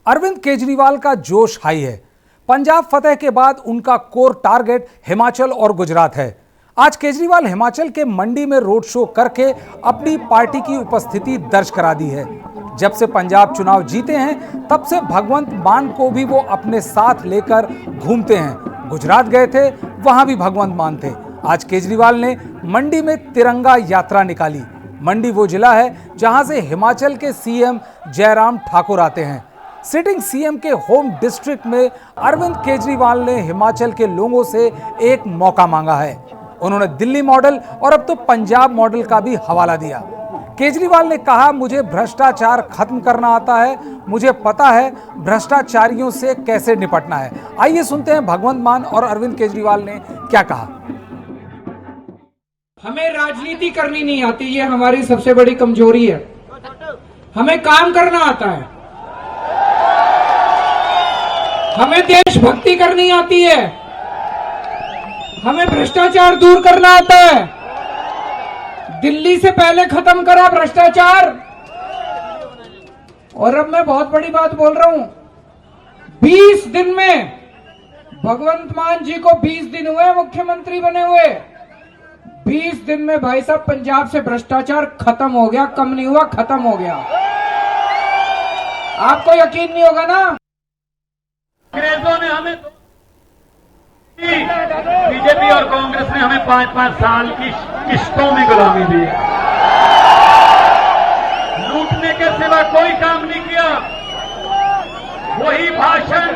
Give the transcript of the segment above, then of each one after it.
अरविंद केजरीवाल का जोश हाई है। पंजाब फतेह के बाद उनका कोर टारगेट हिमाचल और गुजरात है। आज केजरीवाल हिमाचल के मंडी में रोड शो करके अपनी पार्टी की उपस्थिति दर्ज करा दी है। जब से पंजाब चुनाव जीते हैं तब से भगवंत मान को भी वो अपने साथ लेकर घूमते हैं। गुजरात गए थे, वहां भी भगवंत मान थे। आज केजरीवाल ने मंडी में तिरंगा यात्रा निकाली। मंडी वो जिला है जहां से हिमाचल के सीएम जयराम ठाकुर आते हैं। सिटिंग सीएम के होम डिस्ट्रिक्ट में अरविंद केजरीवाल ने हिमाचल के लोगों से एक मौका मांगा है। उन्होंने दिल्ली मॉडल और अब तो पंजाब मॉडल का भी हवाला दिया। केजरीवाल ने कहा, मुझे भ्रष्टाचार खत्म करना आता है, मुझे पता है भ्रष्टाचारियों से कैसे निपटना है। आइए सुनते हैं भगवंत मान और अरविंद केजरीवाल ने क्या कहा। हमें राजनीति करनी नहीं आती, ये हमारी सबसे बड़ी कमजोरी है। हमें काम करना आता है, हमें देशभक्ति करनी आती है, हमें भ्रष्टाचार दूर करना आता है। दिल्ली से पहले खत्म करा भ्रष्टाचार। और अब मैं बहुत बड़ी बात बोल रहा हूं, 20 दिन में भगवंत मान जी को 20 दिन हुए मुख्यमंत्री बने हुए। 20 दिन में भाई साहब पंजाब से भ्रष्टाचार खत्म हो गया, कम नहीं हुआ, खत्म हो गया। आपको यकीन नहीं होगा ना। अंग्रेजों ने हमें बीजेपी और कांग्रेस ने हमें 5-5 साल की किश्तों में गुलामी दी। लूटने के सिवा कोई काम नहीं किया। वही भाषण,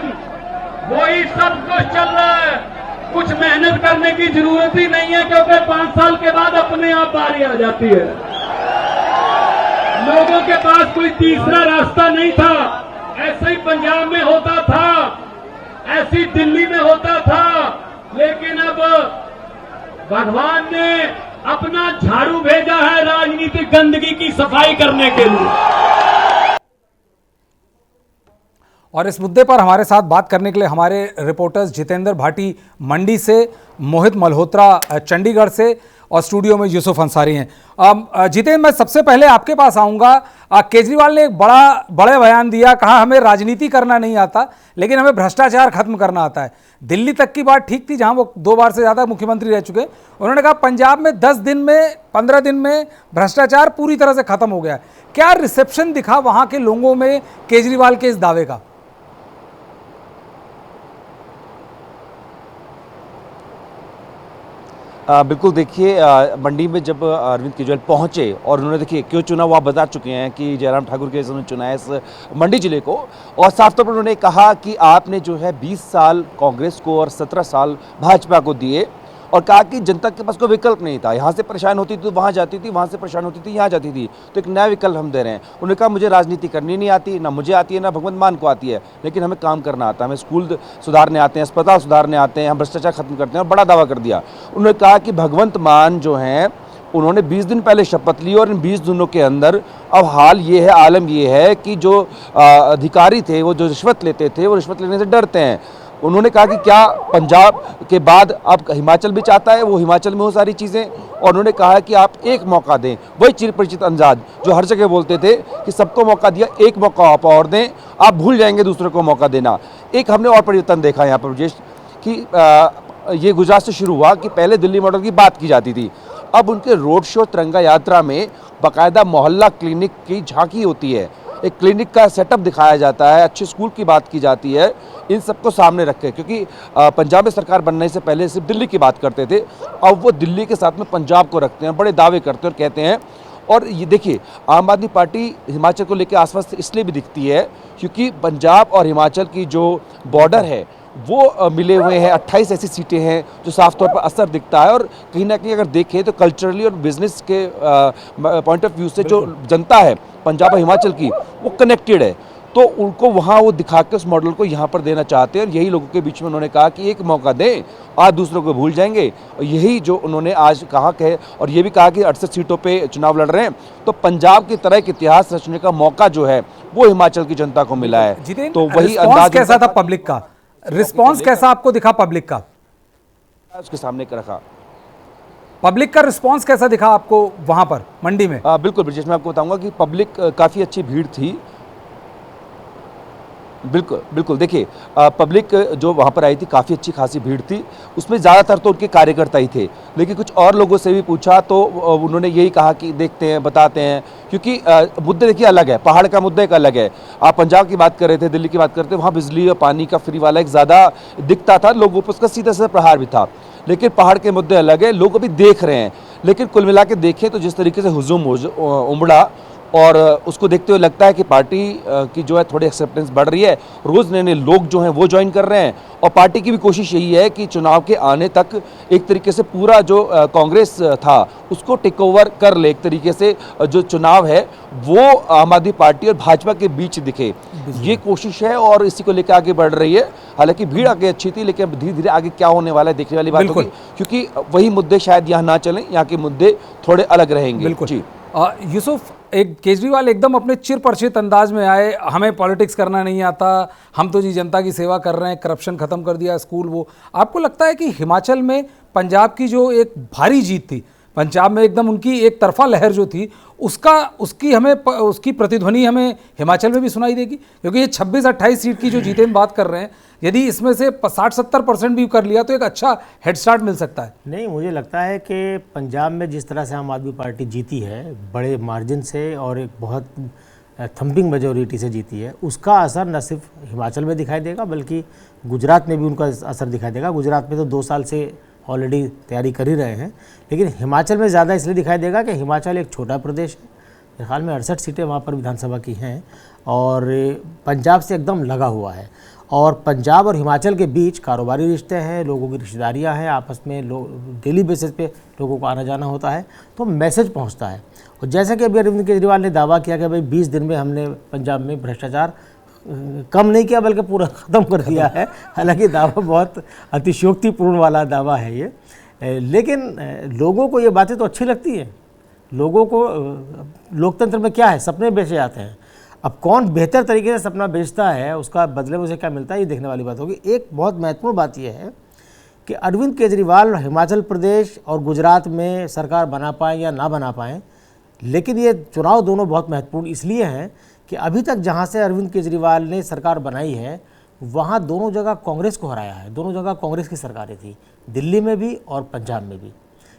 वही सब कुछ चल रहा है। कुछ मेहनत करने की जरूरत ही नहीं है, क्योंकि 5 साल के बाद अपने आप बारी आ जाती है। लोगों के पास कोई तीसरा रास्ता नहीं था। ऐसे ही पंजाब में होता था, ऐसी दिल्ली में होता था, लेकिन अब भगवान ने अपना झाड़ू भेजा है राजनीतिक गंदगी की सफाई करने के लिए। और इस मुद्दे पर हमारे साथ बात करने के लिए हमारे रिपोर्टर्स जितेंद्र भाटी मंडी से, मोहित मल्होत्रा चंडीगढ़ से और स्टूडियो में यूसुफ अंसारी हैं। जितेंद्र, मैं सबसे पहले आपके पास आऊंगा। केजरीवाल ने एक बड़े बयान दिया, कहा हमें राजनीति करना नहीं आता लेकिन हमें भ्रष्टाचार खत्म करना आता है। दिल्ली तक की बात ठीक थी जहां वो 2 बार से ज़्यादा मुख्यमंत्री रह चुके। उन्होंने कहा पंजाब में 10 दिन में 15 दिन में भ्रष्टाचार पूरी तरह से खत्म हो गया। क्या रिसेप्शन दिखा वहां के लोगों में केजरीवाल के इस दावे का? बिल्कुल, देखिए मंडी में जब अरविंद केजरीवाल पहुंचे और उन्होंने, देखिए क्यों चुना वो आप बता चुके हैं कि जयराम ठाकुर के उन्होंने चुना है इस मंडी जिले को। और साफ तौर पर उन्होंने कहा कि आपने जो है 20 साल कांग्रेस को और 17 साल भाजपा को दिए, और कहा कि जनता के पास कोई विकल्प नहीं था। यहाँ से परेशान होती थी तो वहाँ जाती थी, वहाँ से परेशान होती थी यहाँ जाती थी, तो एक नया विकल्प हम दे रहे हैं। उन्होंने कहा मुझे राजनीति करनी नहीं आती, ना मुझे आती है ना भगवंत मान को आती है, लेकिन हमें काम करना आता है, हमें स्कूल सुधारने आते हैं, अस्पताल सुधारने आते हैं, हम भ्रष्टाचार खत्म करते हैं। और बड़ा दावा कर दिया उन्होंने, कहा कि भगवंत मान जो हैं उन्होंने 20 दिन पहले शपथ ली और इन 20 दिनों के अंदर अब हाल ये है, आलम ये है कि जो अधिकारी थे वो जो रिश्वत लेते थे वो रिश्वत लेने से डरते हैं। उन्होंने कहा कि क्या पंजाब के बाद अब हिमाचल भी चाहता है वो हिमाचल में हो सारी चीज़ें, और उन्होंने कहा कि आप एक मौका दें। वही चिर परिचित अंदाज जो हर जगह बोलते थे कि सबको मौका दिया, एक मौका आप और दें, आप भूल जाएंगे दूसरे को मौका देना। एक हमने और परिवर्तन देखा यहाँ पर ब्रजेश कि ये गुजरात से शुरू हुआ कि पहले दिल्ली मॉडल की बात की जाती थी, अब उनके रोड शो तिरंगा यात्रा में बाकायदा मोहल्ला क्लिनिक की झांकी होती है, एक क्लिनिक का सेटअप दिखाया जाता है, अच्छे स्कूल की बात की जाती है। इन सबको सामने रखे, क्योंकि पंजाब में सरकार बनने से पहले सिर्फ दिल्ली की बात करते थे, अब वो दिल्ली के साथ में पंजाब को रखते हैं, बड़े दावे करते हैं और कहते हैं। और ये देखिए, आम आदमी पार्टी हिमाचल को लेकर आश्वस्त इसलिए भी दिखती है क्योंकि पंजाब और हिमाचल की जो बॉर्डर है वो मिले हुए हैं। 28 ऐसी सीटें हैं जो साफ तौर पर असर दिखता है, और कहीं ना कहीं अगर देखें तो कल्चरली और बिजनेस के पॉइंट ऑफ व्यू से जो जनता है पंजाब और हिमाचल की वो कनेक्टेड है, तो उनको वहाँ वो दिखा के उस मॉडल को यहाँ पर देना चाहते हैं। और यही लोगों के बीच में उन्होंने कहा कि एक मौका दें, आज दूसरों को भूल जाएंगे, और यही जो उन्होंने आज कहा है। और ये भी कहा कि 68 सीटों पे चुनाव लड़ रहे हैं, तो पंजाब की तरह एक इतिहास रचने का मौका जो है वो हिमाचल की जनता को मिला है। तो वही अंदाज कैसा था पब्लिक का, रिस्पॉन्स कैसा आपको दिखा पब्लिक का? उसके सामने रखा पब्लिक का रिस्पॉन्स कैसा दिखा आपको वहां पर मंडी में? बिल्कुल ब्रिजेश, मैं आपको बताऊंगा कि पब्लिक काफ़ी अच्छी भीड़ थी। बिल्कुल, बिल्कुल। देखिए पब्लिक जो वहाँ पर आई थी काफ़ी अच्छी खासी भीड़ थी, उसमें ज़्यादातर तो उनके कार्यकर्ता ही थे। लेकिन कुछ और लोगों से भी पूछा तो उन्होंने यही कहा कि देखते हैं, बताते हैं क्योंकि मुद्दे देखिए अलग है, पहाड़ का मुद्दा एक अलग है। आप पंजाब की बात कर रहे थे, दिल्ली की बात करते वहाँ बिजली और पानी का फ्री वाला एक ज़्यादा दिखता था, लोगों पर उसका सीधा-सीधा प्रहार भी था। लेकिन पहाड़ के मुद्दे अलग है, लोग अभी देख रहे हैं। लेकिन कुल मिला के देखें तो जिस तरीके से हुजूम उमड़ा और उसको देखते हुए लगता है कि पार्टी की जो है थोड़ी एक्सेप्टेंस बढ़ रही है, रोज़ नए-नए लोग जो हैं वो ज्वाइन कर रहे हैं और पार्टी की भी कोशिश यही है कि चुनाव के आने तक एक तरीके से पूरा जो कांग्रेस था उसको टेक ओवर कर ले। एक तरीके से जो चुनाव है वो आम आदमी पार्टी और भाजपा के बीच दिखे, ये कोशिश है और इसी को लेकर आगे बढ़ रही है। हालांकि भीड़ आगे अच्छी थी लेकिन अब धीरे धीरे आगे क्या होने वाला है देखने वाली बात होगी, क्योंकि वही मुद्दे शायद यहाँ ना चलें, यहाँ के मुद्दे थोड़े अलग रहेंगे। बिल्कुल जी यूसुफ, एक केजरीवाल एकदम अपने चिर परिचित अंदाज में आए, हमें पॉलिटिक्स करना नहीं आता, हम तो जी जनता की सेवा कर रहे हैं, करप्शन खत्म कर दिया, स्कूल वो। आपको लगता है कि हिमाचल में पंजाब की जो एक भारी जीत थी, पंजाब में एकदम उनकी एक तरफा लहर जो थी, उसकी प्रतिध्वनि हमें हिमाचल में भी सुनाई देगी? क्योंकि ये 26-28 सीट की जो जीते हम बात कर रहे हैं, यदि इसमें से 60-70% भी कर लिया तो एक अच्छा हेड स्टार्ट मिल सकता है। नहीं, मुझे लगता है कि पंजाब में जिस तरह से आम आदमी पार्टी जीती है, बड़े मार्जिन से और एक बहुत थम्पिंग मेजोरिटी से जीती है, उसका असर न सिर्फ हिमाचल में दिखाई देगा बल्कि गुजरात में भी उनका असर दिखाई देगा। गुजरात में तो 2 साल से ऑलरेडी तैयारी कर ही रहे हैं, लेकिन हिमाचल में ज़्यादा इसलिए दिखाई देगा कि हिमाचल एक छोटा प्रदेश है। मेरे ख्याल में 68 सीटें वहाँ पर विधानसभा की हैं और पंजाब से एकदम लगा हुआ है। और पंजाब और हिमाचल के बीच कारोबारी रिश्ते हैं, लोगों की रिश्तेदारियाँ हैं, आपस में लोग डेली बेसिस पे लोगों को आना जाना होता है, तो मैसेज पहुँचता है। और जैसे कि अभी अरविंद केजरीवाल ने दावा किया कि भाई 20 दिन में हमने पंजाब में भ्रष्टाचार कम नहीं किया बल्कि पूरा ख़त्म कर दिया है। हालांकि दावा बहुत अतिशयोक्तिपूर्ण वाला दावा है ये, लेकिन लोगों को ये बातें तो अच्छी लगती हैं। लोगों को लोकतंत्र में क्या है, सपने बेचे जाते हैं। अब कौन बेहतर तरीके से सपना बेचता है, उसका बदले में उसे क्या मिलता है, ये देखने वाली बात होगी। एक बहुत महत्वपूर्ण बात यह है कि अरविंद केजरीवाल हिमाचल प्रदेश और गुजरात में सरकार बना पाएँ या ना बना पाएँ, लेकिन ये चुनाव दोनों बहुत महत्वपूर्ण इसलिए हैं कि अभी तक जहाँ से अरविंद केजरीवाल ने सरकार बनाई है वहाँ दोनों जगह कांग्रेस को हराया है, दोनों जगह कांग्रेस की सरकारें थी, दिल्ली में भी और पंजाब में भी।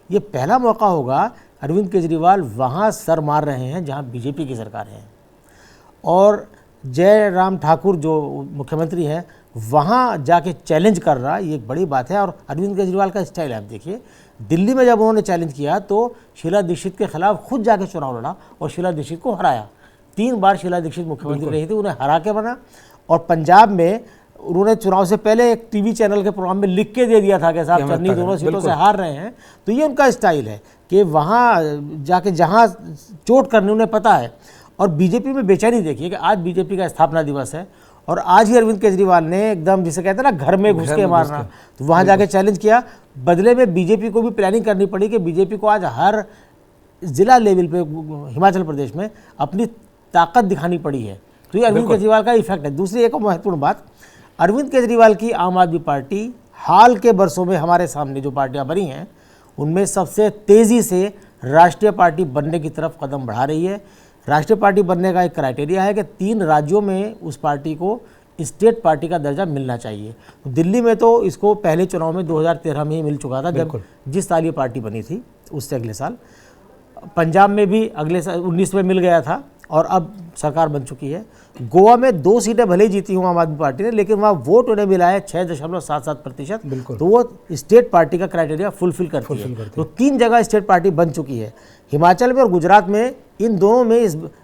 ये पहला मौका होगा अरविंद केजरीवाल वहाँ सर मार रहे हैं जहाँ बीजेपी की सरकारें हैं, और जयराम ठाकुर जो मुख्यमंत्री हैं वहाँ जाके चैलेंज कर रहा, ये एक बड़ी बात है। और अरविंद केजरीवाल का स्टाइल है, आप देखिए दिल्ली में जब उन्होंने चैलेंज किया तो शीला दीक्षित के खिलाफ खुद जाके चुनाव लड़ा और शीला दीक्षित को हराया। 3 बार शीला दीक्षित मुख्यमंत्री रही थी, उन्हें हरा के बना। और पंजाब में उन्होंने चुनाव से पहले एक टीवी चैनल के प्रोग्राम में लिख के दे दिया था कि साहब चन्नी दोनों सीटों से हार रहे हैं। तो ये उनका स्टाइल है कि वहाँ जाके जहाँ चोट करनी उन्हें पता है। और बीजेपी में बेचैनी देखिए कि आज बीजेपी का स्थापना दिवस है और आज ही अरविंद केजरीवाल ने एकदम जिसे कहते हैं ना घर में घुस के मारना, तो वहाँ जाके चैलेंज किया। बदले में बीजेपी को भी प्लानिंग करनी पड़ी कि बीजेपी को आज हर जिला लेवल पे हिमाचल प्रदेश में अपनी ताकत दिखानी पड़ी है। तो ये अरविंद केजरीवाल का इफेक्ट है। दूसरी एक महत्वपूर्ण बात, अरविंद केजरीवाल की आम आदमी पार्टी हाल के वर्षों में हमारे सामने जो पार्टियां बनी हैं उनमें सबसे तेज़ी से राष्ट्रीय पार्टी बनने की तरफ कदम बढ़ा रही है। राष्ट्रीय पार्टी बनने का एक क्राइटेरिया है कि 3 राज्यों में उस पार्टी को स्टेट पार्टी का दर्जा मिलना चाहिए। तो दिल्ली में तो इसको पहले चुनाव में 2013 में ही मिल चुका था, जब जिस साल ये पार्टी बनी थी उससे अगले साल। पंजाब में भी अगले साल 19 में मिल गया था और अब सरकार बन चुकी है। गोवा में 2 सीटें भले ही जीती हुई आम आदमी पार्टी ने, लेकिन वहाँ वोट उन्हें मिला है 6.77%। तो वो स्टेट पार्टी का क्राइटेरिया फुलफिल करती है। तो 3 जगह स्टेट पार्टी बन चुकी है, हिमाचल में और गुजरात में। इन दोनों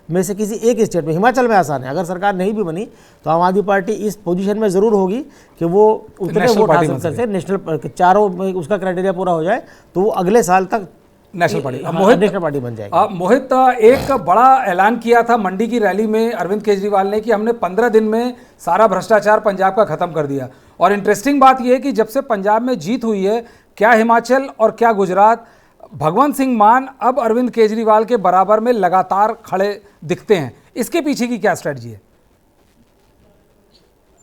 में से किसी एक स्टेट में, हिमाचल में आसान है, अगर सरकार नहीं भी बनी तो आम आदमी पार्टी इस पोजीशन में ज़रूर होगी कि वो उतने वोट हासिल कर सके, नेशनल चारों में उसका क्राइटेरिया पूरा हो जाए तो वो अगले साल तक नेशनल पार्टी नेशनल पार्टी बन जाएगी। मोहित, एक बड़ा ऐलान किया था मंडी की रैली में अरविंद केजरीवाल ने कि हमने 15 दिन में सारा भ्रष्टाचार पंजाब का खत्म कर दिया। और इंटरेस्टिंग बात यह है कि जब से पंजाब में जीत हुई है, क्या हिमाचल और क्या गुजरात, भगवंत सिंह मान अब अरविंद केजरीवाल के बराबर में लगातार खड़े दिखते हैं। इसके पीछे की क्या स्ट्रेटजी है?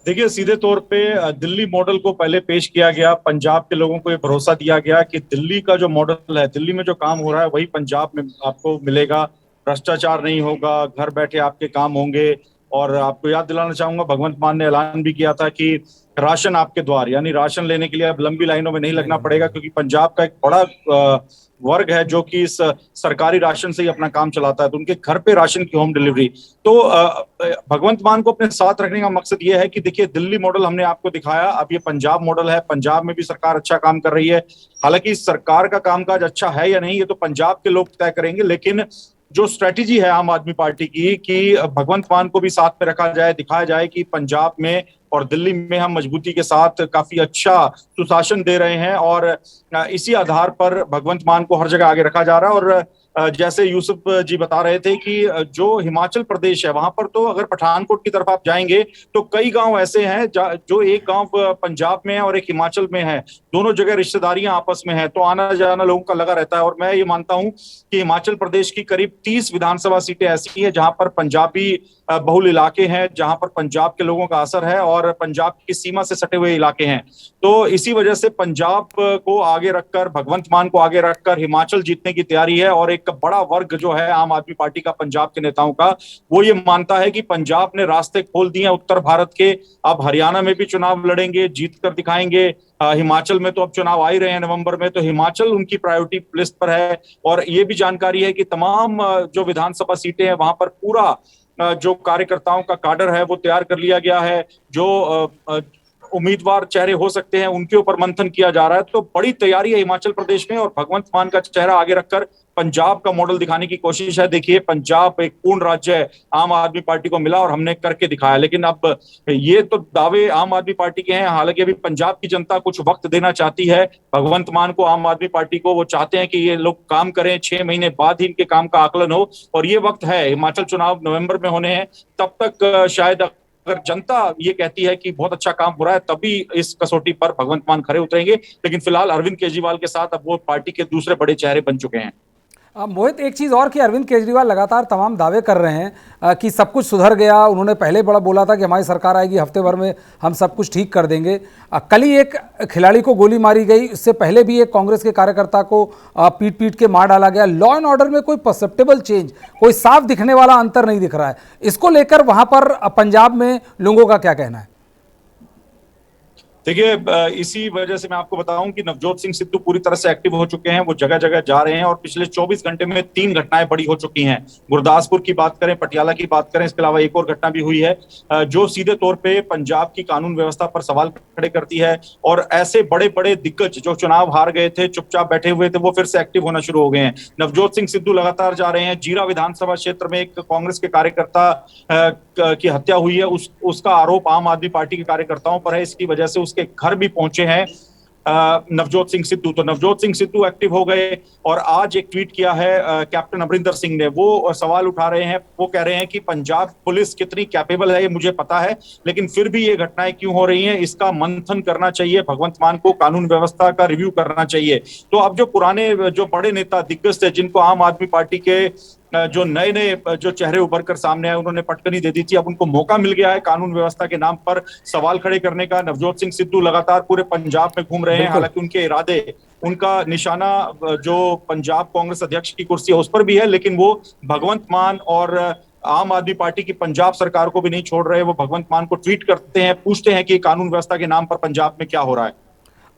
देखिए, सीधे तौर पे दिल्ली मॉडल को पहले पेश किया गया, पंजाब के लोगों को ये भरोसा दिया गया कि दिल्ली का जो मॉडल है, दिल्ली में जो काम हो रहा है वही पंजाब में आपको मिलेगा, भ्रष्टाचार नहीं होगा, घर बैठे आपके काम होंगे, और आपको याद दिलाना चाहूंगा, भगवंत मान ने ऐलान भी किया था कि राशन आपके द्वार, यानी राशन लेने के लिए अब लंबी लाइनों में नहीं लगना पड़ेगा, क्योंकि पंजाब का एक बड़ा वर्ग है जो कि इस सरकारी राशन से ही अपना काम चलाता है, तो उनके घर पे राशन की होम डिलीवरी। तो भगवंत मान को अपने साथ रखने का मकसद ये है कि देखिए, दिल्ली मॉडल हमने आपको दिखाया, अब ये पंजाब मॉडल है। पंजाब में भी सरकार अच्छा काम कर रही है। हालांकि सरकार का कामकाज अच्छा है या नहीं ये तो पंजाब के लोग तय करेंगे, लेकिन जो स्ट्रेटेजी है आम आदमी पार्टी की कि भगवंत मान को भी साथ में रखा जाए, दिखाया जाए कि पंजाब में और दिल्ली में हम मजबूती के साथ काफी अच्छा सुशासन दे रहे हैं, और इसी आधार पर भगवंत मान को हर जगह आगे रखा जा रहा है। और जैसे यूसुफ जी बता रहे थे कि जो हिमाचल प्रदेश है वहां पर तो अगर पठानकोट की तरफ आप जाएंगे तो कई गांव ऐसे हैं जो एक गांव पंजाब में है और एक हिमाचल में है, दोनों जगह रिश्तेदारियां आपस में है, तो आना जाना लोगों का लगा रहता है। और मैं ये मानता हूं कि हिमाचल प्रदेश की करीब 30 विधानसभा सीटें ऐसी हैं जहां पर पंजाबी बहुल इलाके हैं, जहां पर पंजाब के लोगों का असर है और पंजाब की सीमा से सटे हुए इलाके हैं। तो इसी वजह से पंजाब को आगे रखकर, भगवंत मान को आगे रखकर हिमाचल जीतने की तैयारी है। और एक बड़ा वर्ग जो है आम आदमी पार्टी का, पंजाब के नेताओं का, वो ये मानता है कि पंजाब ने रास्ते खोल दिए हैं उत्तर भारत के, अब हरियाणा में भी चुनाव लड़ेंगे, जीत कर दिखाएंगे। हिमाचल में तो अब चुनाव आ ही रहे हैं नवंबर में, तो हिमाचल उनकी प्रायोरिटी लिस्ट पर है। और ये भी जानकारी है कि तमाम जो विधानसभा सीटें हैं वहां पर पूरा जो कार्यकर्ताओं का काडर है वो तैयार कर लिया गया है, जो उम्मीदवार चेहरे हो सकते हैं उनके ऊपर मंथन किया जा रहा है। तो बड़ी तैयारी है हिमाचल प्रदेश में और भगवंत मान का चेहरा आगे रखकर पंजाब का मॉडल दिखाने की कोशिश है। देखिए, पंजाब एक पूर्ण राज्य है, आम आदमी पार्टी को मिला और हमने करके दिखाया। लेकिन अब ये तो दावे आम आदमी पार्टी के हैं, हालांकि अभी पंजाब की जनता कुछ वक्त देना चाहती है भगवंत मान को, आम आदमी पार्टी को। वो चाहते हैं कि ये लोग काम करें, 6 महीने बाद ही इनके काम का आकलन हो, और ये वक्त है, हिमाचल चुनाव नवंबर में होने हैं, तब तक शायद अगर जनता ये कहती है कि बहुत अच्छा काम हो रहा है तभी इस कसौटी पर भगवंत मान खरे उतरेंगे। लेकिन फिलहाल अरविंद केजरीवाल के साथ अब वो पार्टी के दूसरे बड़े चेहरे बन चुके हैं। मोहित, एक चीज़ और कि अरविंद केजरीवाल लगातार तमाम दावे कर रहे हैं कि सब कुछ सुधर गया। उन्होंने पहले बड़ा बोला था कि हमारी सरकार आएगी, हफ्ते भर में हम सब कुछ ठीक कर देंगे। कल ही एक खिलाड़ी को गोली मारी गई, इससे पहले भी एक कांग्रेस के कार्यकर्ता को पीट पीट के मार डाला गया। लॉ एंड ऑर्डर में कोई परसेप्टेबल चेंज, कोई साफ दिखने वाला अंतर नहीं दिख रहा है। इसको लेकर वहां पर पंजाब में लोगों का क्या कहना है? देखिए, इसी वजह से मैं आपको बताऊं कि नवजोत सिंह सिद्धू पूरी तरह से एक्टिव हो चुके हैं, वो जगह जगह जा रहे हैं और पिछले 24 घंटे में 3 घटनाएं बड़ी हो चुकी हैं। गुरदासपुर की बात करें, पटियाला की बात करें, इसके अलावा एक और घटना भी हुई है जो सीधे तौर पे पंजाब की कानून व्यवस्था पर सवाल खड़े करती है। और ऐसे बड़े बड़े दिग्गज जो चुनाव हार गए थे, चुपचाप बैठे हुए थे, वो फिर से एक्टिव होना शुरू हो गए हैं। नवजोत सिंह सिद्धू लगातार जा रहे हैं। जीरा विधानसभा क्षेत्र में एक कांग्रेस के कार्यकर्ता की हत्या हुई है, उसका आरोप आम आदमी पार्टी के कार्यकर्ताओं पर है। इसकी वजह से उसके घर भी पहुंचे हैं नवजोत सिंह सिद्धू। तो नवजोत सिंह सिद्धू एक्टिव हो गए और आज एक ट्वीट किया है कैप्टन अमरिंदर सिंह ने। वो सवाल उठा रहे हैं, वो कह रहे हैं कि पंजाब पुलिस कितनी कैपेबल है ये मुझे पता है, लेकिन फिर भी ये घटनाएं क्यों हो रही हैं इसका मंथन करना चाहिए, भगवंत मान को कानून व्यवस्था का रिव्यू करना चाहिए। तो अब जो पुराने जो बड़े नेता दिग्गज थे, जिनको आम आदमी पार्टी के जो नए नए जो चेहरे उभर कर सामने आए, उन्होंने पटकनी दे दी थी, अब उनको मौका मिल गया है कानून व्यवस्था के नाम पर सवाल खड़े करने का। नवजोत सिंह सिद्धू लगातार पूरे पंजाब में घूम रहे हैं, हालांकि उनके इरादे, उनका निशाना जो पंजाब कांग्रेस अध्यक्ष की कुर्सी है उस पर भी है, लेकिन वो भगवंत मान और आम आदमी पार्टी की पंजाब सरकार को भी नहीं छोड़ रहे। वो भगवंत मान को ट्वीट करते हैं, पूछते हैं कि कानून व्यवस्था के नाम पर पंजाब में क्या हो रहा है।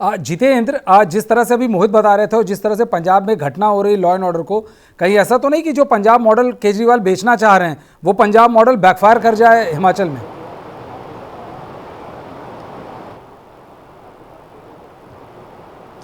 जितेंद्र, जिस तरह से अभी मोहित बता रहे थे और जिस तरह से पंजाब में घटना हो रही लॉ एंड ऑर्डर को, कहीं ऐसा तो नहीं कि जो पंजाब मॉडल केजरीवाल बेचना चाह रहे हैं वो पंजाब मॉडल बैकफायर कर जाए हिमाचल में?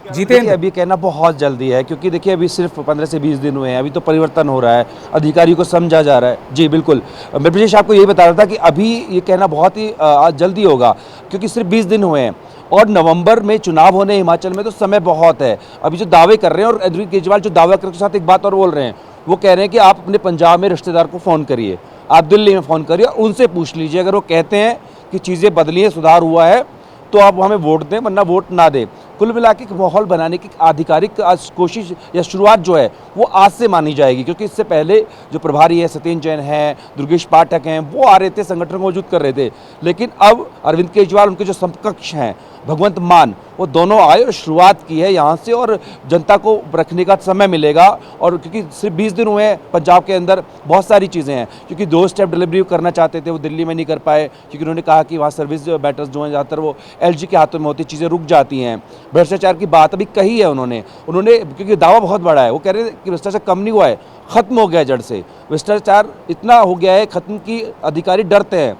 जितेंद्र, अभी कहना बहुत जल्दी है, क्योंकि देखिए अभी सिर्फ 15 से 20 दिन हुए हैं, अभी तो परिवर्तन हो रहा है, अधिकारियों को समझा जा रहा है। जी बिल्कुल, मैं ब्रजेश आपको यही बता रहा था कि अभी ये कहना बहुत ही जल्दी होगा, क्योंकि सिर्फ 20 दिन हुए हैं और नवंबर में चुनाव होने हिमाचल में, तो समय बहुत है। अभी जो दावे कर रहे हैं, और अरविंद केजरीवाल जो दावा करने के साथ एक बात और बोल रहे हैं, वो कह रहे हैं कि आप अपने पंजाब में रिश्तेदार को फ़ोन करिए, आप दिल्ली में फ़ोन करिए, उनसे पूछ लीजिए, अगर वो कहते हैं कि चीज़ें बदली हैं, सुधार हुआ है, तो आप हमें वोट दें, वरना वोट ना दें। कुल मिला के माहौल बनाने की आधिकारिक कोशिश या शुरुआत जो है वो आज से मानी जाएगी, क्योंकि इससे पहले जो प्रभारी है सत्येंद्र जैन हैं, दुर्गेश पाठक हैं, वो आ रहे थे, संगठन को मौजूद कर रहे थे, लेकिन अब अरविंद केजरीवाल, उनके जो समकक्ष हैं भगवंत मान, वो दोनों आए और शुरुआत की है यहाँ से, और जनता को रखने का समय मिलेगा। और क्योंकि सिर्फ 20 दिन हुए हैं, पंजाब के अंदर बहुत सारी चीज़ें हैं, क्योंकि 2 स्टेप डिलीवरी करना चाहते थे, वो दिल्ली में नहीं कर पाए, क्योंकि उन्होंने कहा कि वहाँ सर्विस मैटर्स जो हैं ज़्यादातर वो LG के हाथों में होती, चीज़ें रुक जाती हैं। भ्रष्टाचार की बात अभी कही है उन्होंने, क्योंकि दावा बहुत बड़ा है, वो कह रहे हैं कि भ्रष्टाचार कम नहीं हुआ है, ख़त्म हो गया है जड़ से। भ्रष्टाचार इतना हो गया है ख़त्म की अधिकारी डरते हैं।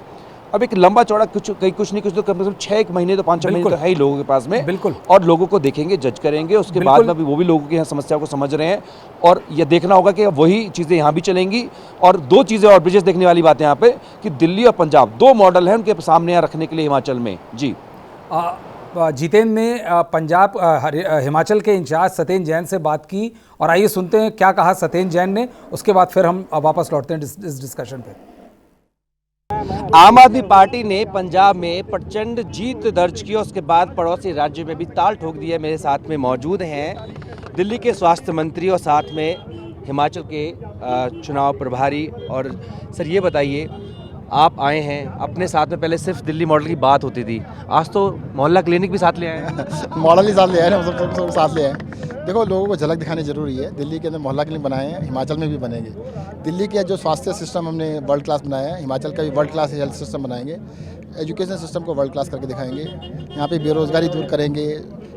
अब एक लंबा चौड़ा कुछ नहीं कुछ तो कम से कम 6 महीने तो 5-6 महीने तो है ही लोगों के पास में, बिल्कुल। और लोगों को देखेंगे, जज करेंगे, उसके बाद में अभी वो भी लोगों की यहाँ समस्या को समझ रहे हैं, और ये देखना होगा कि वही चीज़ें यहाँ भी चलेंगी। और 2 चीज़ें और ब्रिजेश देखने वाली बात है यहाँ पे कि दिल्ली और पंजाब 2 मॉडल हैं उनके सामने यहाँ रखने के लिए हिमाचल में। जी जितेंद्र ने पंजाब हिमाचल के इंचार्ज सत्येंद्र जैन से बात की, और आइए सुनते हैं क्या कहा सत्येंद्र जैन ने, उसके बाद फिर हम वापस लौटते हैं इस डिस्कशन पे। आम आदमी पार्टी ने पंजाब में प्रचंड जीत दर्ज की, उसके बाद पड़ोसी राज्यों में भी ताल ठोक दी है। मेरे साथ में मौजूद हैं दिल्ली के स्वास्थ्य मंत्री और साथ में हिमाचल के चुनाव प्रभारी। और सर ये बताइए, आप आए हैं, अपने साथ में पहले सिर्फ दिल्ली मॉडल की बात होती थी, आज तो मोहल्ला क्लिनिक भी साथ ले आए हैं। मॉडल ही साथ ले आए ना, सब साथ ले आए। देखो, लोगों को झलक दिखानी जरूरी है। दिल्ली के अंदर मोहल्ला क्लिनिक बनाए हैं, हिमाचल में भी बनेंगे। दिल्ली के जो स्वास्थ्य सिस्टम हमने वर्ल्ड क्लास बनाया है, हिमाचल का भी वर्ल्ड क्लास हेल्थ सिस्टम बनाएंगे। एजुकेशन सिस्टम को वर्ल्ड क्लास करके दिखाएंगे। यहाँ पे बेरोजगारी दूर करेंगे,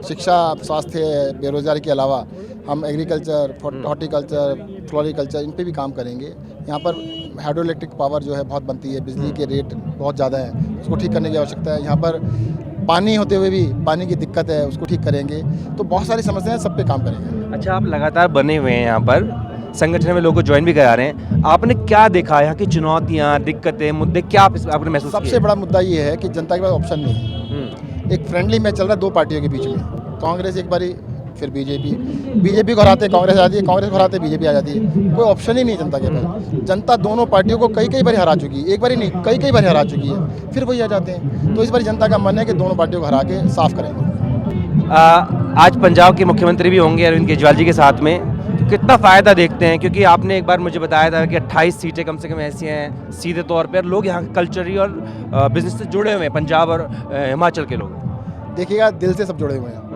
शिक्षा, स्वास्थ्य, बेरोजगारी के अलावा हम एग्रीकल्चर, हॉर्टिकल्चर, फ्लोरिकल्चर, इन पे भी काम करेंगे। यहाँ पर हाइड्रो इलेक्ट्रिक पावर जो है बहुत बनती है, बिजली के रेट बहुत ज़्यादा है, उसको ठीक करने की आवश्यकता है। यहाँ पर पानी होते हुए भी पानी की दिक्कत है, उसको ठीक करेंगे। तो बहुत सारी समस्याएं, सब पे काम करेंगे। अच्छा, आप लगातार बने हुए हैं यहाँ पर, संगठन में लोगों को ज्वाइन भी करा रहे हैं, आपने क्या देखा यहाँ की चुनौतियाँ, दिक्कतें, मुद्दे क्या आपने महसूस किए? सबसे बड़ा मुद्दा ये है कि जनता के पास ऑप्शन नहीं है। एक फ्रेंडली मैच चल रहा है 2 पार्टियों के बीच में, कांग्रेस एक बारी, फिर बीजेपी को हराते कांग्रेस आ जाती है, कांग्रेस को हराते बीजेपी आ जाती है। कोई ऑप्शन ही नहीं जनता के पास। जनता दोनों पार्टियों को कई बार हरा चुकी है, एक बार ही नहीं, कई बार हरा चुकी है, फिर वही आ जाते हैं। तो इस बार जनता का मन है कि दोनों पार्टियों को हरा के साफ करेंगे। आज पंजाब के मुख्यमंत्री भी होंगे अरविंद केजरीवाल जी के साथ में, तो कितना फ़ायदा देखते हैं? क्योंकि आपने एक बार मुझे बताया था कि 28 सीटें कम से कम ऐसी हैं सीधे तौर पर, लोग यहाँ कल्चरली और बिजनेस से जुड़े हुए हैं, पंजाब और हिमाचल के लोग। देखिएगा, दिल से सब जुड़े हुए हैं।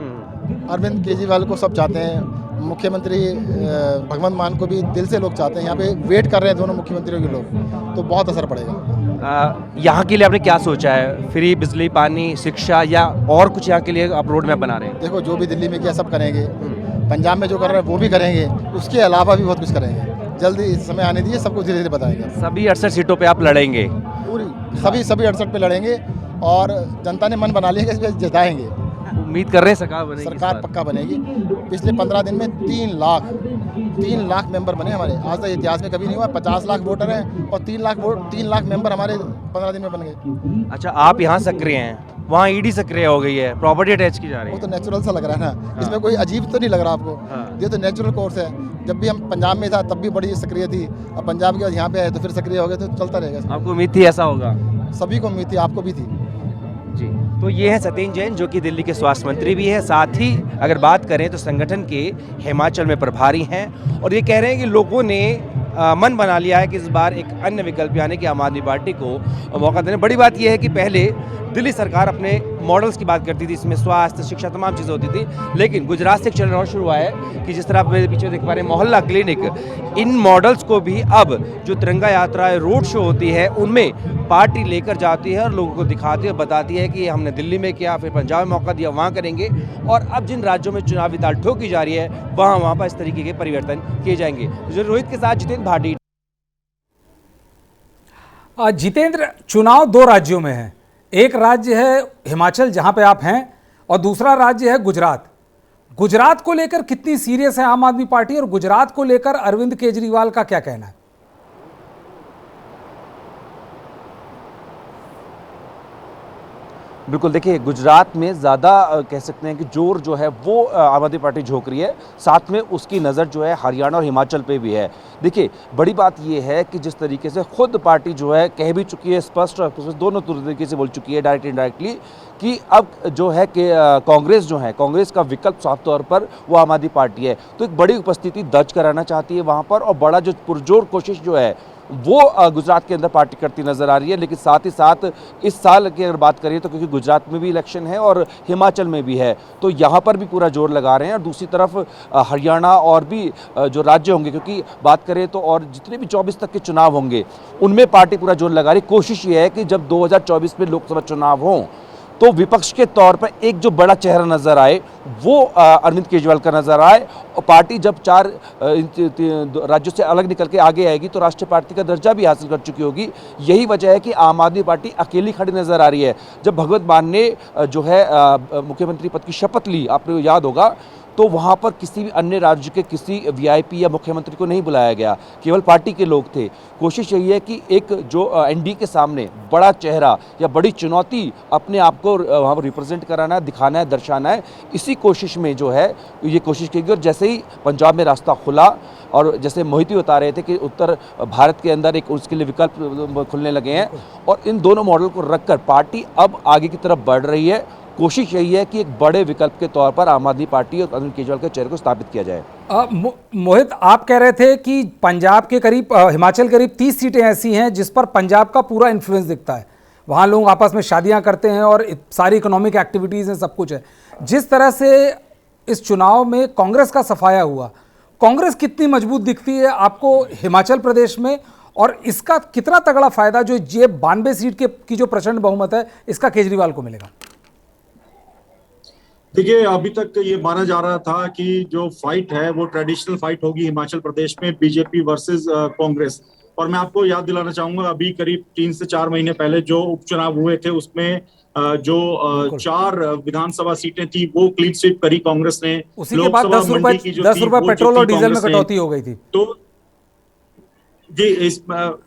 अरविंद केजरीवाल को सब चाहते हैं, मुख्यमंत्री भगवंत मान को भी दिल से लोग चाहते हैं। यहाँ पे वेट कर रहे हैं दोनों मुख्यमंत्रियों के लोग, तो बहुत असर पड़ेगा। यहाँ के लिए आपने क्या सोचा है? फ्री बिजली, पानी, शिक्षा, या और कुछ यहाँ के लिए आप रोड मैप बना रहे हैं? देखो, जो भी दिल्ली में किया सब करेंगे, पंजाब में जो कर रहे हैं वो भी करेंगे, उसके अलावा भी बहुत कुछ करेंगे। जल्दी समय आने दीजिए, सबको धीरे धीरे बताएंगे। सभी 68 सीटों पे आप लड़ेंगे? पूरी सभी 68 पे लड़ेंगे, और जनता ने मन बना लिया कि इसमें जिताएंगे। उम्मीद कर रहे हैं सरकार बनेगी? सरकार पक्का बनेगी। पिछले 15 दिन में 3 लाख मेंबर बने हमारे। आज तक इतिहास में कभी नहीं हुआ। 50 लाख वोटर हैं और 3 लाख मेंबर हमारे 15 दिन में बन गए। अच्छा, आप यहाँ सक्रिय हैं, वहाँ ईडी सक्रिय हो गई है, प्रॉपर्टी अटैच की जा रही है। वो तो नेचुरल सा लग रहा है ना, इसमें कोई अजीब तो नहीं लग रहा आपको? ये तो नेचुरल कोर्स है। जब भी हम पंजाब में था तब भी बड़ी सक्रिय थी, अब पंजाब के बाद यहाँ पे आए तो फिर सक्रिय हो गए, तो चलता रहेगा। आपको उम्मीद थी ऐसा होगा? सभी को उम्मीद थी, आपको भी थी। जी, तो ये है सत्येंद्र जैन, जो कि दिल्ली के स्वास्थ्य मंत्री भी है, साथ ही अगर बात करें तो संगठन के हिमाचल में प्रभारी हैं, और ये कह रहे हैं कि लोगों ने मन बना लिया है कि इस बार एक अन्य विकल्प यानी कि आम आदमी पार्टी को मौका देने। बड़ी बात यह है कि पहले दिल्ली सरकार अपने मॉडल्स की बात करती थी, इसमें स्वास्थ्य, शिक्षा, तमाम चीज़ें होती थी, लेकिन गुजरात से एक चलन और शुरू हुआ है कि जिस तरह आप मेरे पीछे देख पा रहे हैं मोहल्ला क्लिनिक, इन मॉडल्स को भी अब जो तिरंगा यात्रा रोड शो होती है उनमें पार्टी लेकर जाती है और लोगों को दिखाती है, बताती है कि हमने दिल्ली में किया, फिर पंजाब में मौका दिया, वहाँ करेंगे, और अब जिन राज्यों में चुनावी दाल ठोकी जा रही है वहाँ पर इस तरीके के परिवर्तन किए जाएंगे। रोहित के साथ जितेंद्र भाटी। जितेंद्र, चुनाव 2 राज्यों में है, एक राज्य है हिमाचल जहां पे आप हैं, और दूसरा राज्य है गुजरात। गुजरात को लेकर कितनी सीरियस है आम आदमी पार्टी, और गुजरात को लेकर अरविंद केजरीवाल का क्या कहना है? बिल्कुल, देखिए गुजरात में ज़्यादा कह सकते हैं कि जोर जो है वो आम आदमी पार्टी झोंक रही है, साथ में उसकी नज़र जो है हरियाणा और हिमाचल पे भी है। देखिए, बड़ी बात ये है कि जिस तरीके से खुद पार्टी जो है कह भी चुकी है, स्पष्ट और दोनों तरीके से बोल चुकी है, डायरेक्ट इनडायरेक्टली, कि अब जो है कि कांग्रेस जो है, कांग्रेस का विकल्प साफ तौर पर वो आम आदमी पार्टी है। तो एक बड़ी उपस्थिति दर्ज कराना चाहती है वहाँ पर, और बड़ा जो पुरजोर कोशिश जो है वो गुजरात के अंदर पार्टी करती नजर आ रही है। लेकिन साथ ही साथ इस साल की अगर बात करें तो क्योंकि गुजरात में भी इलेक्शन है और हिमाचल में भी है, तो यहाँ पर भी पूरा जोर लगा रहे हैं। और दूसरी तरफ हरियाणा और भी जो राज्य होंगे, क्योंकि बात करें तो और जितने भी 24 तक के चुनाव होंगे उनमें पार्टी पूरा जोर लगा रही। कोशिश ये है कि जब 2024 में लोकसभा चुनाव हों तो विपक्ष के तौर पर एक जो बड़ा चेहरा नजर आए वो अरविंद केजरीवाल का नजर आए। और पार्टी जब 4 राज्यों से अलग निकल के आगे आएगी तो राष्ट्रीय पार्टी का दर्जा भी हासिल कर चुकी होगी। यही वजह है कि आम आदमी पार्टी अकेली खड़ी नजर आ रही है। जब भगवत मान ने जो है मुख्यमंत्री पद की शपथ ली, आपको याद होगा, तो वहाँ पर किसी भी अन्य राज्य के किसी वीआईपी या मुख्यमंत्री को नहीं बुलाया गया, केवल पार्टी के लोग थे। कोशिश यही है कि एक जो एनडीए के सामने बड़ा चेहरा या बड़ी चुनौती अपने आप को वहाँ पर रिप्रेजेंट कराना है, दिखाना है, दर्शाना है। इसी कोशिश में जो है ये कोशिश की गई। और जैसे ही पंजाब में रास्ता खुला और जैसे मोहित बता रहे थे कि उत्तर भारत के अंदर एक उसके लिए विकल्प खुलने लगे हैं, और इन दोनों मॉडल को रखकर पार्टी अब आगे की तरफ बढ़ रही है। कोशिश यही है कि एक बड़े विकल्प के तौर पर आम आदमी पार्टी और अरविंद केजरीवाल के चेहरे को स्थापित किया जाए। मोहित, आप कह रहे थे कि पंजाब के करीब हिमाचल करीब 30 सीटें ऐसी हैं जिस पर पंजाब का पूरा इन्फ्लुएंस दिखता है। वहाँ लोग आपस में शादियाँ करते हैं और सारी इकोनॉमिक एक्टिविटीज़ हैं, सब कुछ है। जिस तरह से इस चुनाव में कांग्रेस का सफाया हुआ, कांग्रेस कितनी मजबूत दिखती है आपको हिमाचल प्रदेश में, और इसका कितना तगड़ा फायदा जो ये 92 सीट की जो प्रचंड बहुमत है इसका केजरीवाल को मिलेगा? देखिए, अभी तक ये माना जा रहा था कि जो फाइट है वो ट्रेडिशनल फाइट होगी हिमाचल प्रदेश में, बीजेपी वर्सेस कांग्रेस। और मैं आपको याद दिलाना चाहूंगा, अभी करीब 3 से 4 महीने पहले जो उपचुनाव हुए थे उसमें जो 4 विधानसभा सीटें थी वो क्लीन स्वीप करी कांग्रेस ने। उसी के बाद 10 रुपए पेट्रोल और डीजल में कटौती हो गई थी।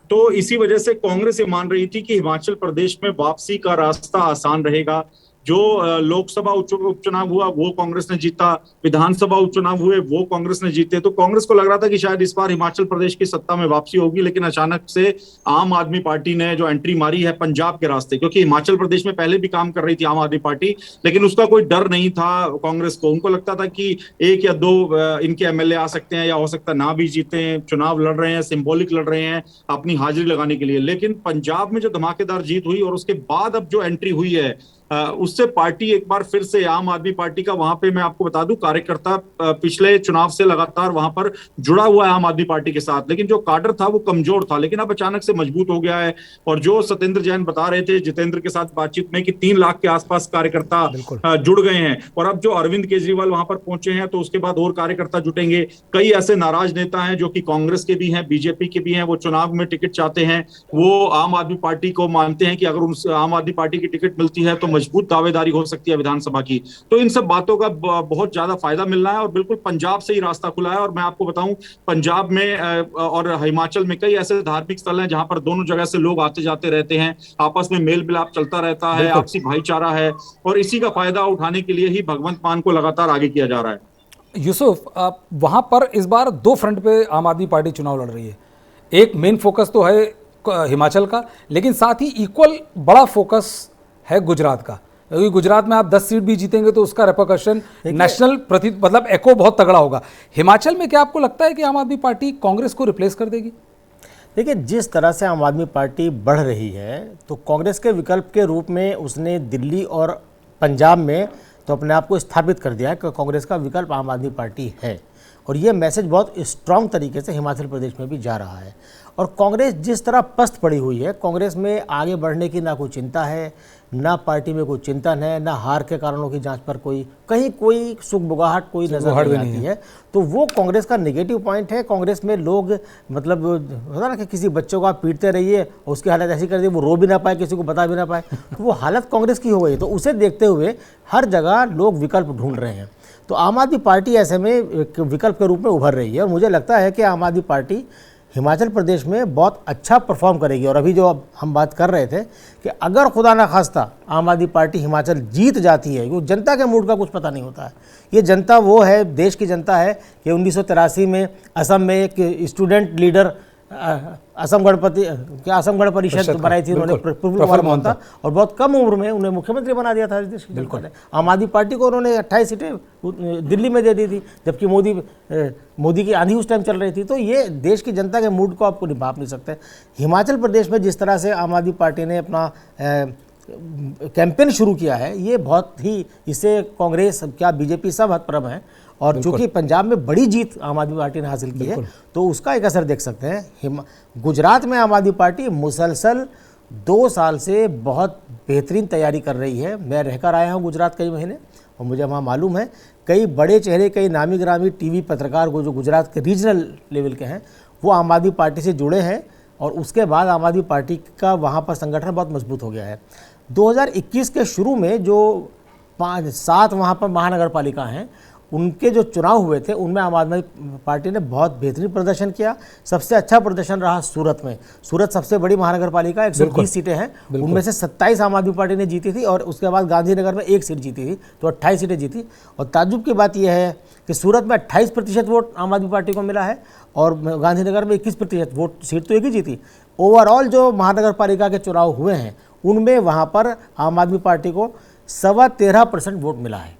तो इसी वजह से कांग्रेस ये मान रही थी कि हिमाचल प्रदेश में वापसी का रास्ता आसान रहेगा। जो लोकसभा उपचुनाव हुआ वो कांग्रेस ने जीता, विधानसभा उपचुनाव हुए वो कांग्रेस ने जीते। तो कांग्रेस को लग रहा था कि शायद इस बार हिमाचल प्रदेश की सत्ता में वापसी होगी, लेकिन अचानक से आम आदमी पार्टी ने जो एंट्री मारी है पंजाब के रास्ते, क्योंकि हिमाचल प्रदेश में पहले भी काम कर रही थी आम आदमी पार्टी, लेकिन उसका कोई डर नहीं था कांग्रेस को। उनको लगता था कि 1 या 2 इनके एमएलए आ सकते हैं, या हो सकता है ना भी जीते, चुनाव लड़ रहे हैं, सिंबॉलिक लड़ रहे हैं अपनी हाजिरी लगाने के लिए। लेकिन पंजाब में जो धमाकेदार जीत हुई और उसके बाद अब जो एंट्री हुई है उससे पार्टी एक बार फिर से, आम आदमी पार्टी का, वहां पे मैं आपको बता दूं, कार्यकर्ता पिछले चुनाव से लगातार वहां पर जुड़ा हुआ है आम आदमी पार्टी के साथ, लेकिन जो काडर था वो कमजोर था, लेकिन अब अचानक से मजबूत हो गया है। और जो सत्येंद्र जैन बता रहे थे जितेंद्र के साथ बातचीत में कि 3 लाख के आसपास कार्यकर्ता जुड़ गए हैं, और अब जो अरविंद केजरीवाल वहां पर पहुंचे हैं तो उसके बाद और कार्यकर्ता जुटेंगे। कई ऐसे नाराज नेता हैं जो कि कांग्रेस के भी हैं, बीजेपी के भी हैं, वो चुनाव में टिकट चाहते हैं, वो आम आदमी पार्टी को मानते हैं कि अगर उन आम आदमी पार्टी की टिकट मिलती है तो मजबूत दावेदारी हो सकती है विधानसभा की। तो इन सब बातों का बहुत ज्यादा फायदा मिल रहा है, और बिल्कुल पंजाब से ही रास्ता खुला है। और मैं आपको बताऊं, पंजाब में और हिमाचल में कई ऐसे धार्मिक स्थल हैं जहां पर दोनों जगह से लोग आते जाते रहते हैं, आपस में मेल मिलाप चलता रहता है, आपसी भाईचारा है, और इसी का फायदा उठाने के लिए ही भगवंत मान को लगातार आगे किया जा रहा है। यूसुफ, वहां पर इस बार 2 फ्रंट पे आम आदमी पार्टी चुनाव लड़ रही है। एक मेन फोकस तो है हिमाचल का, लेकिन साथ ही इक्वल बड़ा फोकस है गुजरात का, क्योंकि गुजरात में आप 10 सीट भी जीतेंगे तो उसका रेपरकशन नेशनल मतलब एको बहुत तगड़ा होगा। हिमाचल में क्या आपको लगता है कि आम आदमी पार्टी कांग्रेस को रिप्लेस कर देगी? देखिए, जिस तरह से आम आदमी पार्टी बढ़ रही है तो कांग्रेस के विकल्प के रूप में उसने दिल्ली और पंजाब में तो अपने आप को स्थापित कर दिया है कि कांग्रेस का विकल्प आम आदमी पार्टी है, और ये मैसेज बहुत स्ट्रांग तरीके से हिमाचल प्रदेश में भी जा रहा है। और कांग्रेस जिस तरह पस्त पड़ी हुई है, कांग्रेस में आगे बढ़ने की ना कोई चिंता है, ना पार्टी में कोई चिंतन है, ना हार के कारणों की जांच पर कहीं कोई सुगबुगाहट कोई नजर नहीं आती है। तो वो कांग्रेस का नेगेटिव पॉइंट है। कांग्रेस में लोग मतलब होता ना कि किसी बच्चों को आप पीटते रहिए और उसकी हालत ऐसी कर दी वो रो भी ना पाए, किसी को बता भी ना पाए, तो वो हालत कांग्रेस की हो गई। तो उसे देखते हुए हर जगह लोग विकल्प ढूंढ रहे हैं। तो आम आदमी पार्टी ऐसे में एक विकल्प के रूप में उभर रही है, और मुझे लगता है कि आम आदमी पार्टी हिमाचल प्रदेश में बहुत अच्छा परफॉर्म करेगी। और अभी जो अब हम बात कर रहे थे कि अगर खुदा न खास्ता आम आदमी पार्टी हिमाचल जीत जाती है, क्योंकि जनता के मूड का कुछ पता नहीं होता है। ये जनता वो है, देश की जनता है कि 1983 में असम में एक स्टूडेंट लीडर असम गण परिषद बनाई थी उन्होंने, प्रफुल्ल कुमार मोहंता, और बहुत कम उम्र में उन्हें मुख्यमंत्री बना दिया था इस देश की जनता ने। आम आदमी पार्टी को उन्होंने 28 सीटें दिल्ली में दे दी थी, जबकि मोदी की आंधी उस टाइम चल रही थी। तो ये देश की जनता के मूड को आपको निभा नहीं सकते। हिमाचल प्रदेश में जिस तरह से आम आदमी पार्टी ने अपना कैंपेन शुरू किया है, ये बहुत ही, इससे कांग्रेस क्या बीजेपी सब हतप्रभ हैं। और चूंकि पंजाब में बड़ी जीत आम आदमी पार्टी ने हासिल की है, तो उसका एक असर देख सकते हैं। गुजरात में आम आदमी पार्टी मुसलसल 2 साल से बहुत बेहतरीन तैयारी कर रही है। मैं रहकर आया हूँ गुजरात कई महीने, और मुझे वहाँ मालूम है कई बड़े चेहरे, कई नामी गिरामी टीवी पत्रकार को जो गुजरात के रीजनल लेवल के हैं, वो आम आदमी पार्टी से जुड़े हैं। और उसके बाद आम आदमी पार्टी का वहाँ पर संगठन बहुत मजबूत हो गया है। 2021 के शुरू में जो 5-7 वहाँ पर महानगर पालिका हैं, उनके जो चुनाव हुए थे, उनमें आम आदमी पार्टी ने बहुत बेहतरीन प्रदर्शन किया। सबसे अच्छा प्रदर्शन रहा सूरत में। सूरत सबसे बड़ी महानगर पालिका, 120 सीटें हैं, उनमें से 27 आम आदमी पार्टी ने जीती थी, और उसके बाद गांधीनगर में 1 सीट जीती थी, तो 28 सीटें जीती। और ताज्जुब की बात यह है कि सूरत में 28% वोट आम आदमी पार्टी को मिला है, और गांधीनगर में 21% वोट, सीट तो एक ही जीती। ओवरऑल जो महानगर पालिका के चुनाव हुए हैं, उनमें वहाँ पर आम आदमी पार्टी को 13.25% वोट मिला है।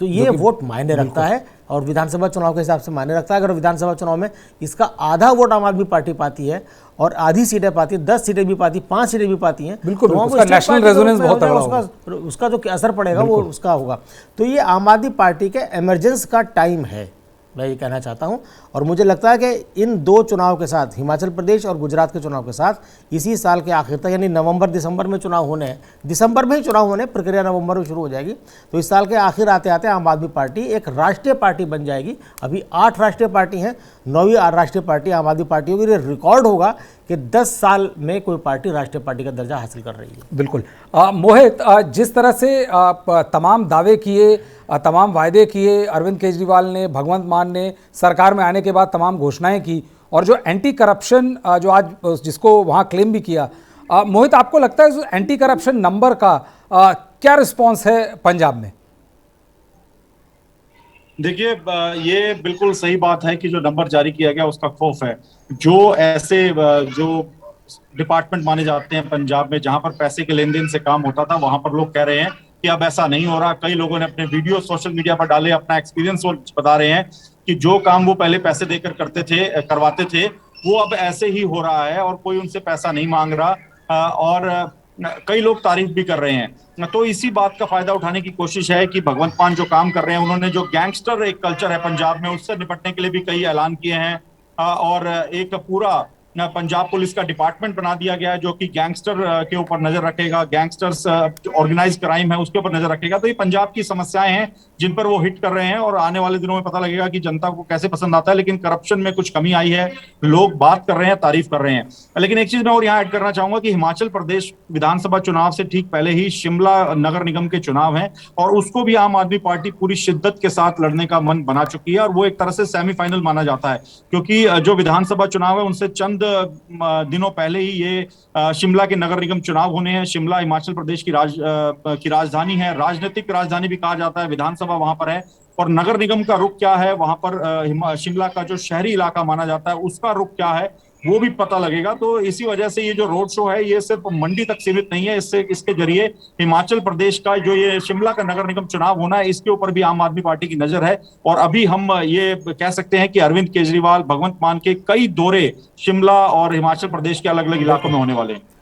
तो ये वोट मायने रखता है, और विधानसभा चुनाव के हिसाब से मायने रखता है। अगर विधानसभा चुनाव में इसका आधा वोट आम आदमी पार्टी पाती है, और आधी सीटें पाती है, 10 सीटें भी पाती, 5 सीटें भी पाती हैं, बिल्कुल, तो उसका नेशनल रेजोनेंस बहुत तगड़ा होगा। उसका जो असर पड़ेगा वो उसका होगा। तो ये आम आदमी पार्टी के इमरजेंस का टाइम है, मैं ये कहना चाहता हूं। और मुझे लगता है कि इन 2 चुनाव के साथ, हिमाचल प्रदेश और गुजरात के चुनाव के साथ, इसी साल के आखिर तक, यानी नवंबर-दिसंबर में चुनाव होने हैं, दिसंबर में ही चुनाव होने, प्रक्रिया नवंबर में शुरू हो जाएगी। तो इस साल के आखिर आते आते आम आदमी पार्टी एक राष्ट्रीय पार्टी बन जाएगी। अभी 8 राष्ट्रीय पार्टी हैं, 9वीं राष्ट्रीय पार्टी आम आदमी पार्टी होगी। ये रिकॉर्ड होगा कि 10 साल में कोई पार्टी राष्ट्रीय पार्टी का दर्जा हासिल कर रही है। बिल्कुल। मोहित, जिस तरह से तमाम दावे किए, तमाम वायदे किए अरविंद केजरीवाल ने, भगवंत मान ने, सरकार में आने के बाद तमाम घोषणाएं की, और जो एंटी करप्शन जो आज जिसको वहाँ क्लेम भी किया, मोहित आपको लगता है उस एंटी करप्शन नंबर का क्या रिस्पॉन्स है पंजाब में? देखिए, ये बिल्कुल सही बात है कि जो नंबर जारी किया गया उसका खौफ है। जो ऐसे जो डिपार्टमेंट माने जाते हैं पंजाब में, जहां पर पैसे के लेन देन से काम होता था, वहां पर लोग कह रहे हैं कि अब ऐसा नहीं हो रहा। कई लोगों ने अपने वीडियो सोशल मीडिया पर डाले, अपना एक्सपीरियंस वो बता रहे हैं कि जो काम वो पहले पैसे देकर करवाते थे, वो अब ऐसे ही हो रहा है, और कोई उनसे पैसा नहीं मांग रहा। और कई लोग तारीफ भी कर रहे हैं। तो इसी बात का फायदा उठाने की कोशिश है कि भगवंत मान जो काम कर रहे हैं, उन्होंने जो गैंगस्टर एक कल्चर है पंजाब में, उससे निपटने के लिए भी कई ऐलान किए हैं। और एक पूरा पंजाब पुलिस का डिपार्टमेंट बना दिया गया है, जो कि गैंगस्टर के ऊपर नजर रखेगा, गैंगस्टर्स ऑर्गेनाइज क्राइम है उसके ऊपर नजर रखेगा। तो ये पंजाब की समस्याएं हैं जिन पर वो हिट कर रहे हैं, और आने वाले दिनों में पता लगेगा कि जनता को कैसे पसंद आता है। लेकिन करप्शन में कुछ कमी आई है, लोग बात कर रहे हैं, तारीफ कर रहे हैं। लेकिन एक चीज मैं और यहाँ ऐड करना चाहूंगा कि हिमाचल प्रदेश विधानसभा चुनाव से ठीक पहले ही शिमला नगर निगम के चुनाव है, और उसको भी आम आदमी पार्टी पूरी शिद्दत के साथ लड़ने का मन बना चुकी है। और वो एक तरह से सेमीफाइनल माना जाता है, क्योंकि जो विधानसभा चुनाव है उनसे चंद दिनों पहले ही ये शिमला के नगर निगम चुनाव होने हैं। शिमला हिमाचल प्रदेश की राजधानी है, राजनीतिक राजधानी भी कहा जाता है। विधानसभा वहां पर है, और नगर निगम का रुख क्या है वहां पर, शिमला का जो शहरी इलाका माना जाता है उसका रुख क्या है, वो भी पता लगेगा। तो इसी वजह से ये जो रोड शो है, ये सिर्फ मंडी तक सीमित नहीं है। इसके जरिए हिमाचल प्रदेश का जो ये शिमला का नगर निगम चुनाव होना है, इसके ऊपर भी आम आदमी पार्टी की नजर है। और अभी हम ये कह सकते हैं कि अरविंद केजरीवाल, भगवंत मान के कई दौरे शिमला और हिमाचल प्रदेश के अलग अलग इलाकों में होने वाले हैं।